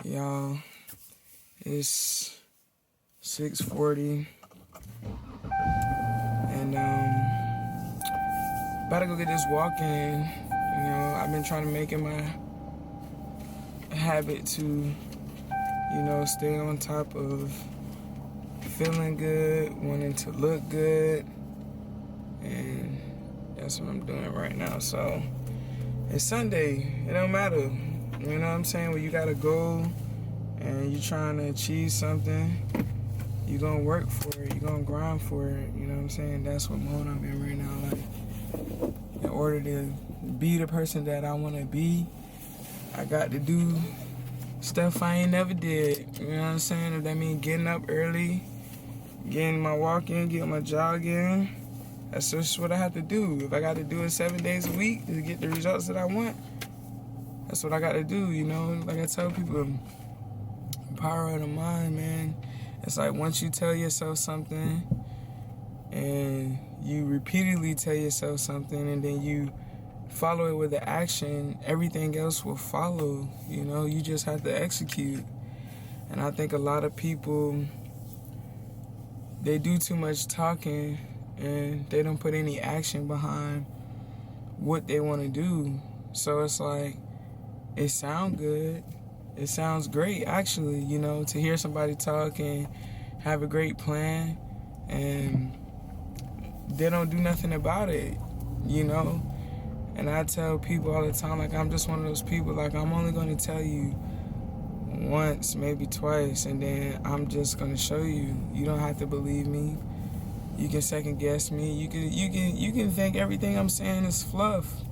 Y'all, it's 6:40 and about to go get this walk in. I've been trying to make it my habit to, stay on top of feeling good, wanting to look good, and that's what I'm doing right now. So it's Sunday, it don't matter. You know what I'm saying? When you got a goal and you're trying to achieve something, you're gonna work for it, you're gonna grind for it. You know what I'm saying? That's what mode I'm in right now. Like, in order to be the person that I wanna be, I got to do stuff I ain't never did. You know what I'm saying? If that means getting up early, getting my walk in, getting my jog in, that's just what I have to do. If I got to do it 7 days a week to get the results that I want, that's what I got to do. Like I tell people, power of the mind, man. It's like once you tell yourself something and you repeatedly tell yourself something and then you follow it with the action, everything else will follow. You just have to execute. And I think a lot of people, they do too much talking and they don't put any action behind what they want to do. So it's like, it sounds good. It sounds great, actually, to hear somebody talk and have a great plan and they don't do nothing about it, And I tell people all the time, like, I'm just one of those people, like, I'm only going to tell you once, maybe twice, and then I'm just going to show you. You don't have to believe me. You can second guess me. You can think everything I'm saying is fluff.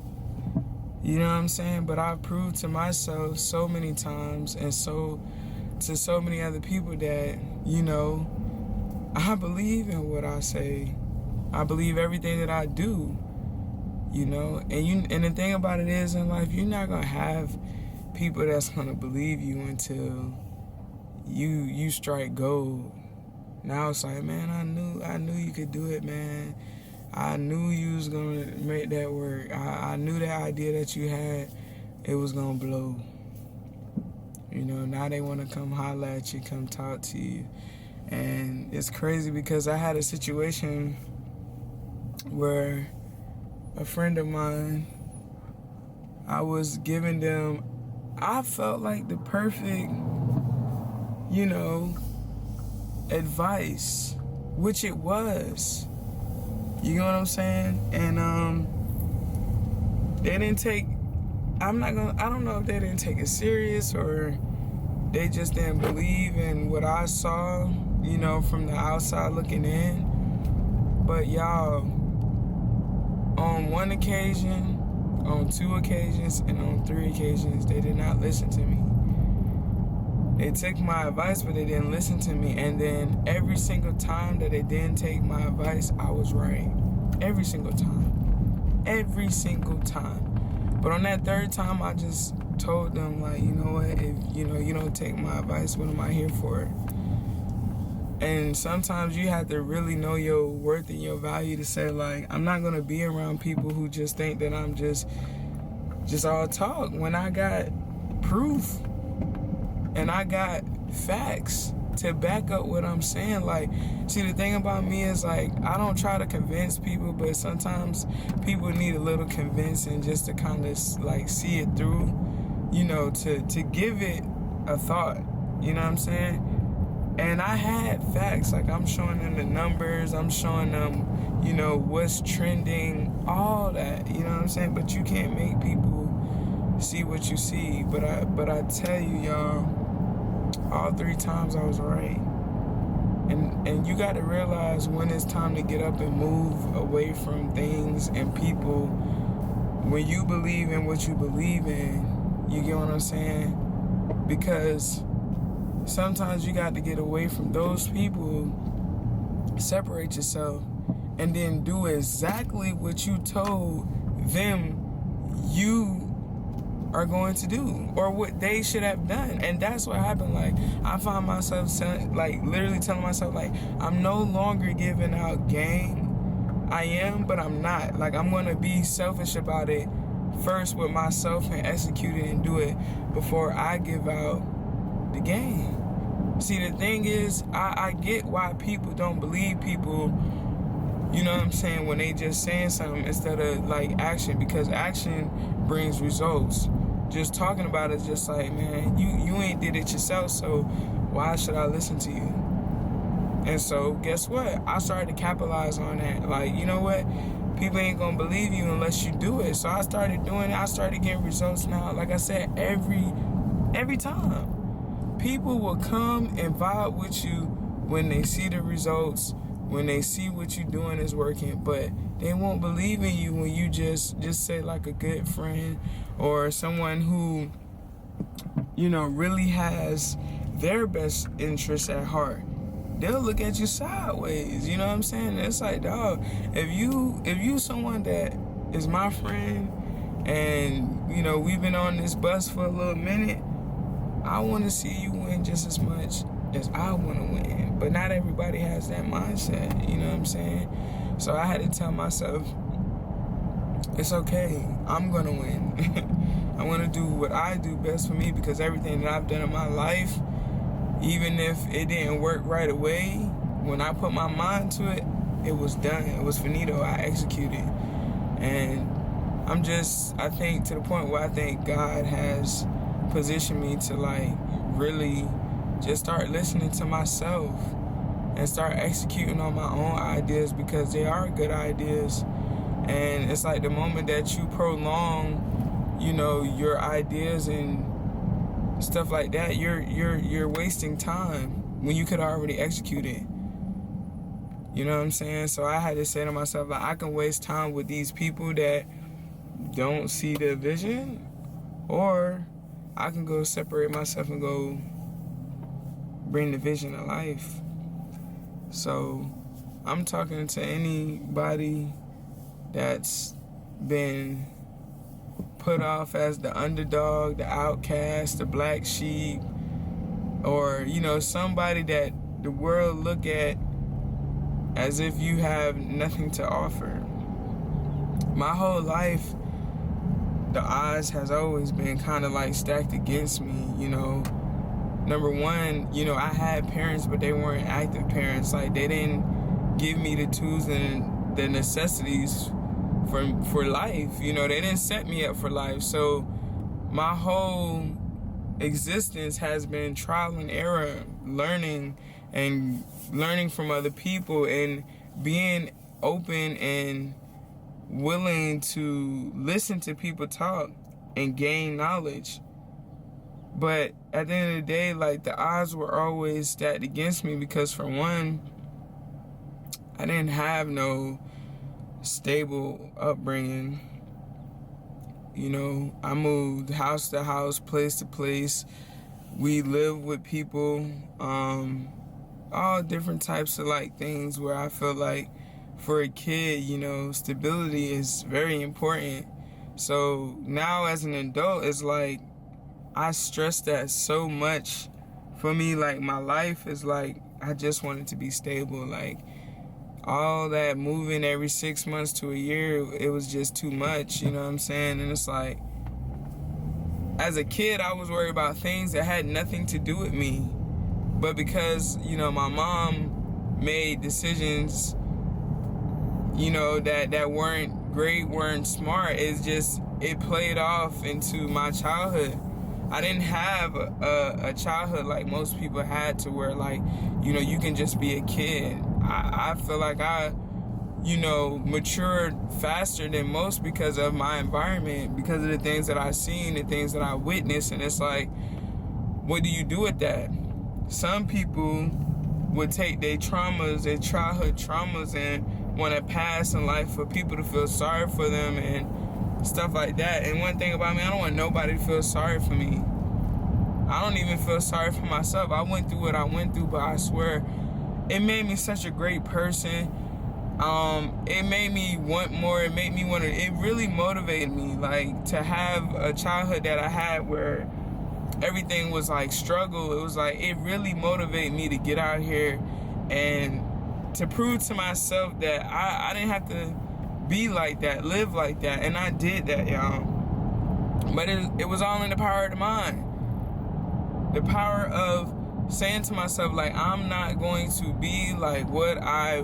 You know what I'm saying? But I've proved to myself so many times and to so many other people that, I believe in what I say. I believe everything that I do, And the thing about it is in life, you're not going to have people that's going to believe you until you strike gold. Now it's like, man, I knew you could do it, man. I knew you was going to make that work. I knew that idea that you had, it was going to blow. Now they want to come holler at you, come talk to you. And it's crazy because I had a situation where a friend of mine, I was giving them, I felt like the perfect, advice, which it was. You know what I'm saying? And they didn't take, I don't know if they didn't take it serious or they just didn't believe in what I saw, from the outside looking in. But y'all, on one occasion, on 2 occasions, and on 3 occasions, they did not listen to me. They took my advice, but they didn't listen to me. And then every single time that they didn't take my advice, I was right. Every single time. Every single time. But on that 3rd time, I just told them, like, you know what? If, you don't take my advice, what am I here for? And sometimes you have to really know your worth and your value to say, like, I'm not going to be around people who just think that I'm just all talk. When I got proof and I got facts to back up what I'm saying. Like, see, the thing about me is, like, I don't try to convince people, but sometimes people need a little convincing just to kind of, like, see it through, to give it a thought. You know what I'm saying? And I had facts. Like, I'm showing them the numbers. I'm showing them, what's trending, all that. You know what I'm saying? But you can't make people see what you see. But I tell you, y'all, all 3 times I was right. And you got to realize when it's time to get up and move away from things and people. When you believe in what you believe in, you get what I'm saying? Because sometimes you got to get away from those people, separate yourself, and then do exactly what you told them you are going to do, or what they should have done. And that's what happened. Like, I find myself literally telling myself, like, I'm no longer giving out game. I am, but I'm not. Like, I'm going to be selfish about it first with myself and execute it and do it before I give out the game. See, the thing is, I get why people don't believe people, you know what I'm saying, when they just saying something instead of like action, because action brings results. Just talking about it is just like, man, you ain't did it yourself, so why should I listen to you? And so guess what? I started to capitalize on that. Like, you know what? People ain't gonna believe you unless you do it. So I started doing it. I started getting results now. Like I said, every time. People will come and vibe with you when they see the results, when they see what you're doing is working, but they won't believe in you when you just say like a good friend or someone who, you know, really has their best interests at heart. They'll look at you sideways, you know what I'm saying? It's like, dog, if you someone that is my friend and, you know, we've been on this bus for a little minute, I want to see you win just as much as I want to win. But not everybody has that mindset, you know what I'm saying? So I had to tell myself, it's okay, I'm going to win. I want to do what I do best for me, because everything that I've done in my life, even if it didn't work right away, when I put my mind to it, it was done. It was finito. I executed. And I think to the point where I think God has positioned me to like really just start listening to myself and start executing on my own ideas, because they are good ideas. And it's like the moment that you prolong, you know, your ideas and stuff like that, you're wasting time when you could already execute it. You know what I'm saying? So I had to say to myself, like, I can waste time with these people that don't see the vision, or I can go separate myself and go bring the vision to life. So I'm talking to anybody that's been put off as the underdog, the outcast, the black sheep, or, you know, somebody that the world look at as if you have nothing to offer. My whole life, the odds has always been kind of like stacked against me, you know. Number one, you know, I had parents, but they weren't active parents. Like, they didn't give me the tools and the necessities for life. You know, they didn't set me up for life. So my whole existence has been trial and error, learning from other people and being open and willing to listen to people talk and gain knowledge. But at the end of the day, like, the odds were always stacked against me, because for one, I didn't have no stable upbringing. You know, I moved house to house, place to place. We lived with people, all different types of like things, where I feel like for a kid, you know, stability is very important. So now as an adult, it's like I stress that so much. For me, like, my life is like, I just want it to be stable. Like, all that moving every 6 months to a year, it was just too much, you know what I'm saying? And it's like, as a kid, I was worried about things that had nothing to do with me. But because, you know, my mom made decisions, you know, that weren't great, weren't smart, it played off into my childhood. I didn't have a childhood like most people had, to where, like, you know, you can just be a kid. I feel like I, you know, matured faster than most because of my environment, because of the things that I've seen, the things that I witnessed. And it's like, what do you do with that? Some people would take their traumas, their childhood traumas, and want to pass in life for people to feel sorry for them and stuff like that. And one thing about me, I don't want nobody to feel sorry for me. I don't even feel sorry for myself. I went through what I went through, but I swear it made me such a great person. It made me want more. It made me want to, it really motivated me, like, to have a childhood that I had where everything was like struggle. It was like, it really motivated me to get out here and to prove to myself that I didn't have to be like that, live like that. And I did that, y'all. But it was all in the power of the mind. the power of saying to myself, like, I'm not going to be like what I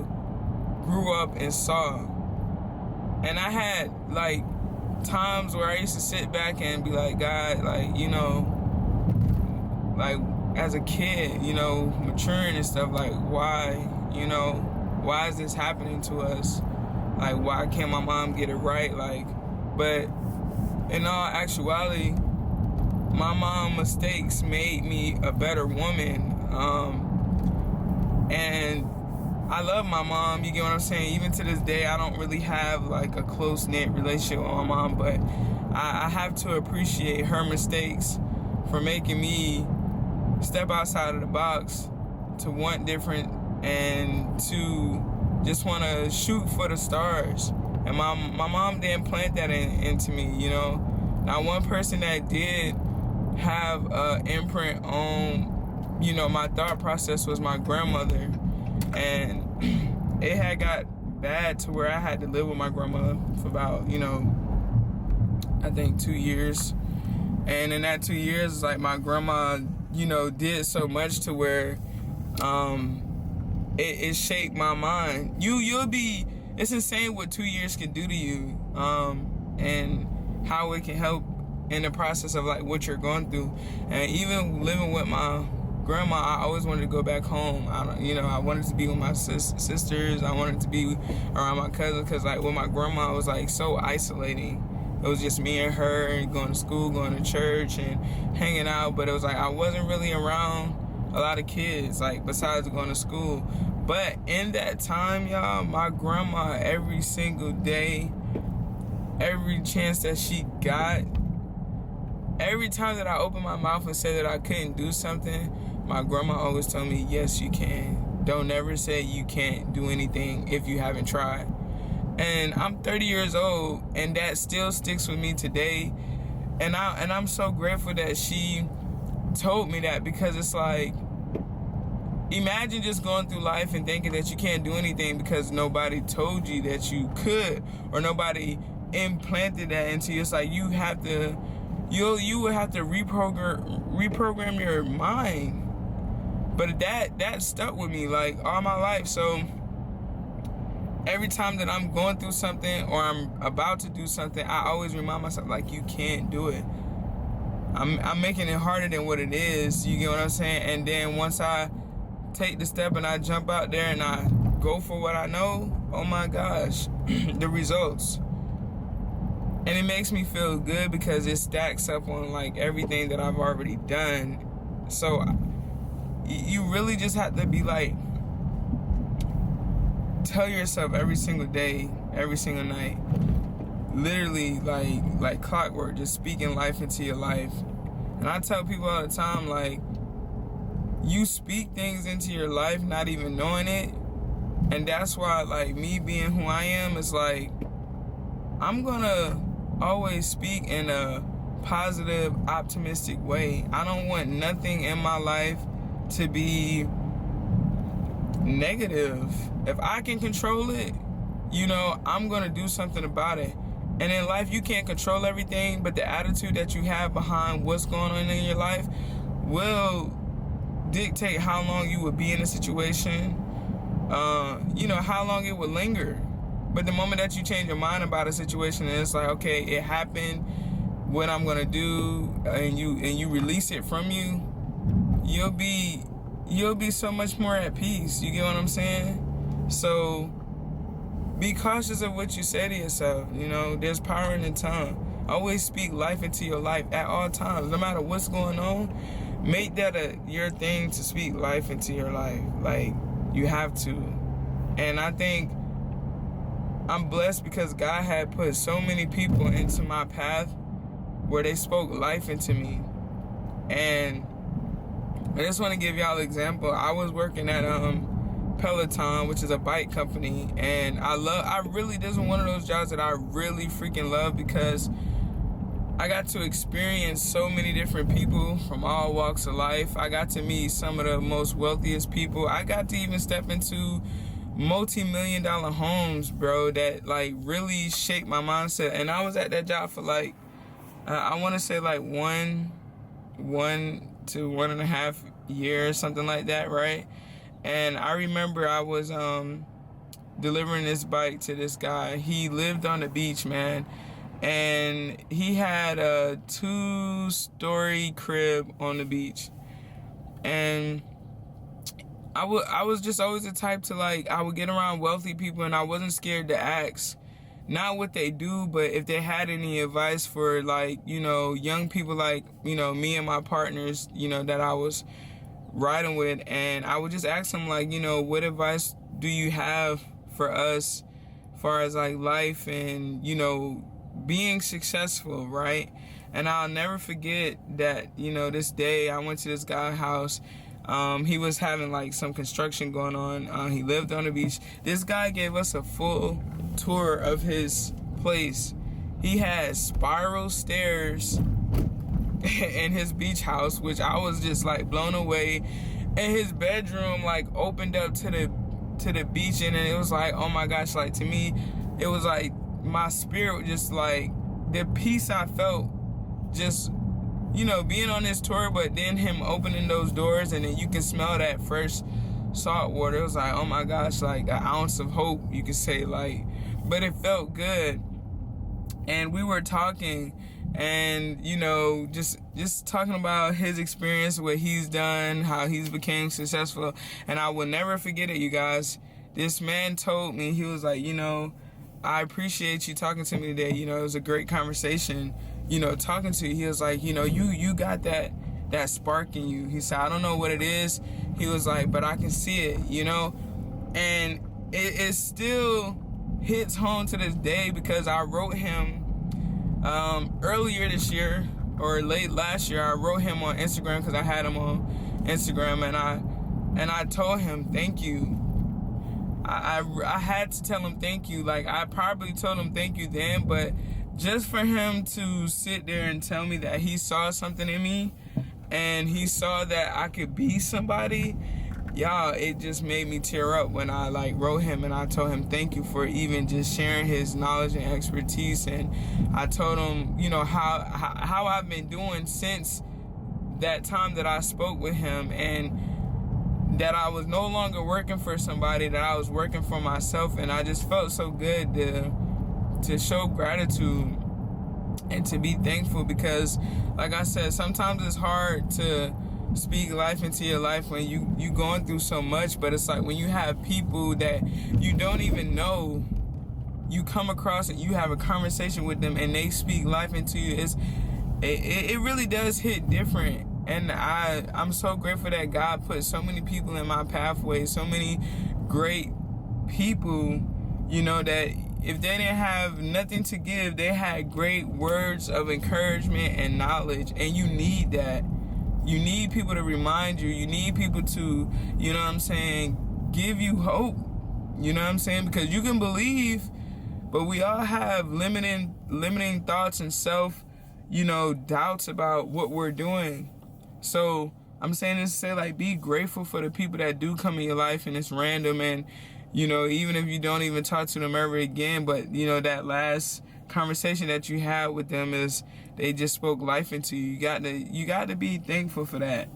grew up and saw. And I had like times where I used to sit back and be like, God, like, you know, like as a kid, you know, maturing and stuff, like, why, you know, why is this happening to us? Like, why can't my mom get it right? Like, but in all actuality, my mom's mistakes made me a better woman. And I love my mom, you get what I'm saying? Even to this day, I don't really have like a close-knit relationship with my mom, but I have to appreciate her mistakes for making me step outside of the box, to want different, and to just want to shoot for the stars. And my mom didn't plant that into me, you know. Now, one person that did have an imprint on, you know, my thought process was my grandmother. And it had got bad to where I had to live with my grandma for about, you know, I think 2 years. And in that 2 years, like, my grandma, you know, did so much to where it shaped my mind. You'll be, it's insane what 2 years can do to you, and how it can help in the process of like what you're going through. And even living with my grandma, I always wanted to go back home. I wanted to be with my sisters. I wanted to be around my cousin, because like with my grandma, it was like so isolating. It was just me and her, and going to school, going to church, and hanging out. But it was like I wasn't really around a lot of kids, like besides going to school. But in that time, y'all, my grandma, every single day, every chance that she got, every time that I opened my mouth and said that I couldn't do something, my grandma always told me, yes, you can. Don't ever say you can't do anything if you haven't tried. And I'm 30 years old, and that still sticks with me today. And I'm so grateful that she told me that, because it's like, imagine just going through life and thinking that you can't do anything because nobody told you that you could, or nobody implanted that into you. It's like you have to, you would have to reprogram your mind. But that stuck with me like all my life. So every time that I'm going through something or I'm about to do something, I always remind myself, like, you can't do it. I'm making it harder than what it is. You get what I'm saying? And then once I take the step and I jump out there and I go for what I know, oh my gosh, the results. And it makes me feel good because it stacks up on like everything that I've already done. So you really just have to be like, tell yourself every single day, every single night, literally like clockwork, just speaking life into your life. And I tell people all the time, like, you speak things into your life not even knowing it. And that's why, like, me being who I am, is like, I'm gonna always speak in a positive, optimistic way. I don't want nothing in my life to be negative. If I can control it, you know, I'm gonna do something about it. And in life, you can't control everything, but the attitude that you have behind what's going on in your life will dictate how long you would be in a situation, you know, how long it would linger. But the moment that you change your mind about a situation, and it's like, okay, it happened, what I'm gonna do, and you release it from you, you'll be so much more at peace. You get what I'm saying? So be cautious of what you say to yourself. You know, there's power in the tongue. Always speak life into your life at all times, no matter what's going on. Make that your thing to speak life into your life. Like, you have to. And I think I'm blessed because God had put so many people into my path where they spoke life into me. And I just want to give y'all an example. I was working at Peloton, which is a bike company, and this is one of those jobs that I really freaking love, because I got to experience so many different people from all walks of life. I got to meet some of the most wealthiest people. I got to even step into multi-million-dollar homes, bro, that like really shaped my mindset. And I was at that job for like, I want to say like one to 1.5 years, something like that, right? And I remember I was delivering this bike to this guy. He lived on the beach, man, and he had a 2-story crib on the beach. And I was just always the type to, like, I would get around wealthy people and I wasn't scared to ask, not what they do, but if they had any advice for, like, you know, young people like, you know, me and my partners, you know, that I was riding with. And I would just ask them, like, you know, what advice do you have for us as far as, like, life and, you know, being successful, right? And I'll never forget that, you know, this day I went to this guy's house. He was having, like, some construction going on. He lived on the beach. This guy gave us a full tour of his place. He had spiral stairs in his beach house, which I was just, like, blown away. And his bedroom, like, opened up to the beach, and it was like, oh my gosh, like, to me, it was like my spirit just, like, the peace I felt just, you know, being on this tour, but then him opening those doors and then you can smell that fresh salt water. It was like, oh my gosh, like an ounce of hope, you could say, like, but it felt good. And we were talking and, you know, just talking about his experience, what he's done, how he's became successful. And I will never forget it, you guys. This man told me, he was like, you know, I appreciate you talking to me today. You know, it was a great conversation, you know, talking to you. He was like, you know, you got that spark in you. He said, I don't know what it is. He was like, but I can see it, you know? And it still hits home to this day because I wrote him earlier this year or late last year. I wrote him on Instagram because I had him on Instagram, and I told him thank you. I had to tell him thank you. Like, I probably told him thank you then, but just for him to sit there and tell me that he saw something in me and he saw that I could be somebody, y'all, it just made me tear up when I, like, wrote him and I told him thank you for even just sharing his knowledge and expertise. And I told him, you know, how I've been doing since that time that I spoke with him, and that I was no longer working for somebody, that I was working for myself. And I just felt so good to show gratitude and to be thankful, because, like I said, sometimes it's hard to speak life into your life when you going through so much. But it's like when you have people that you don't even know, you come across and you have a conversation with them and they speak life into you, it really does hit different. And I'm so grateful that God put so many people in my pathway, so many great people, you know, that if they didn't have nothing to give, they had great words of encouragement and knowledge. And you need that. You need people to remind you. You need people to, you know what I'm saying, give you hope. You know what I'm saying? Because you can believe, but we all have limiting thoughts and self, you know, doubts about what we're doing. So I'm saying this to say, like, be grateful for the people that do come in your life, and it's random, and, you know, even if you don't even talk to them ever again, but, you know, that last conversation that you had with them is they just spoke life into you. You got to be thankful for that,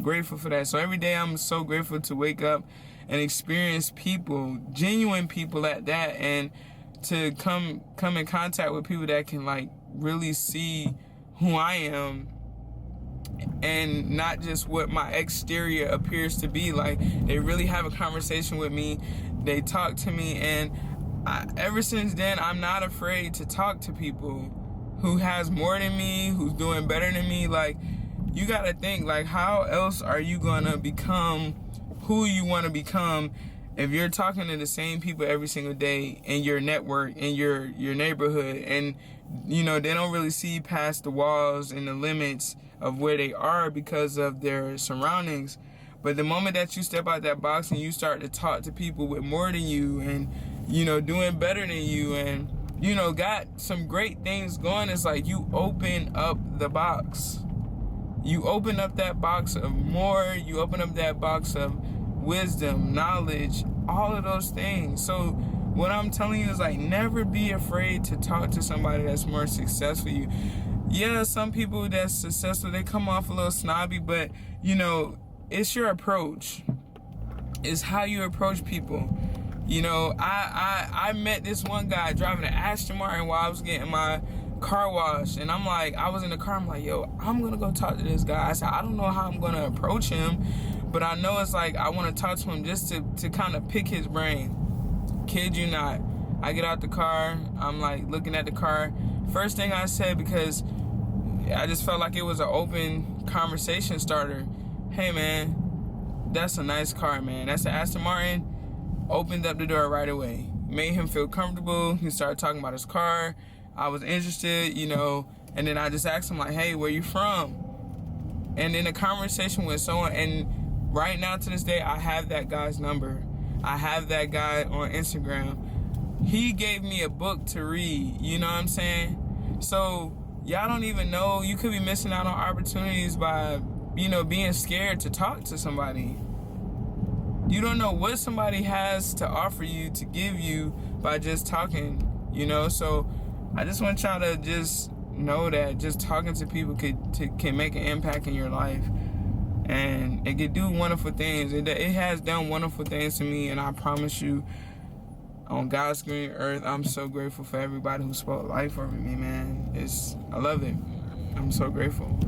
grateful for that. So every day I'm so grateful to wake up and experience people, genuine people at that, and to come in contact with people that can, like, really see who I am and not just what my exterior appears to be. Like, they really have a conversation with me, they talk to me, and ever since then I'm not afraid to talk to people who has more than me, who's doing better than me. Like, you gotta think, like, how else are you gonna become who you want to become if you're talking to the same people every single day in your network, in your neighborhood, and, you know, they don't really see past the walls and the limits of where they are because of their surroundings. But the moment that you step out that box and you start to talk to people with more than you, and, you know, doing better than you, and, you know, got some great things going, it's like you open up the box. You open up that box of more. You open up that box of wisdom, knowledge, all of those things. So what I'm telling you is, like, never be afraid to talk to somebody that's more successful than you. yeah, some people that's successful, they come off a little snobby, but you know, it's your approach. It's how you approach people. You know, I met this one guy driving an Aston Martin while I was getting my car washed, and I was in the car, I'm like, yo, I'm gonna go talk to this guy. I said, I don't know how I'm gonna approach him, but I know it's like I want to talk to him just to kind of pick his brain. Kid you not, I get out the car, I'm like looking at the car. First thing I said, because I just felt like it was an open conversation starter. Hey man, that's a nice car, man. That's an Aston Martin. Opened up the door right away. Made him feel comfortable. He started talking about his car. I was interested, you know, and then I just asked him like, hey, where you from? And then the conversation went so on, and right now to this day, I have that guy's number. I have that guy on Instagram. He gave me a book to read, you know what I'm saying? So y'all don't even know, you could be missing out on opportunities by, you know, being scared to talk to somebody. You don't know what somebody has to offer you, to give you, by just talking, you know? So I just want y'all to just know that just talking to people can make an impact in your life. And it can do wonderful things. It has done wonderful things to me, and I promise you, on God's green earth, I'm so grateful for everybody who spoke life over me, man. I love it. I'm so grateful.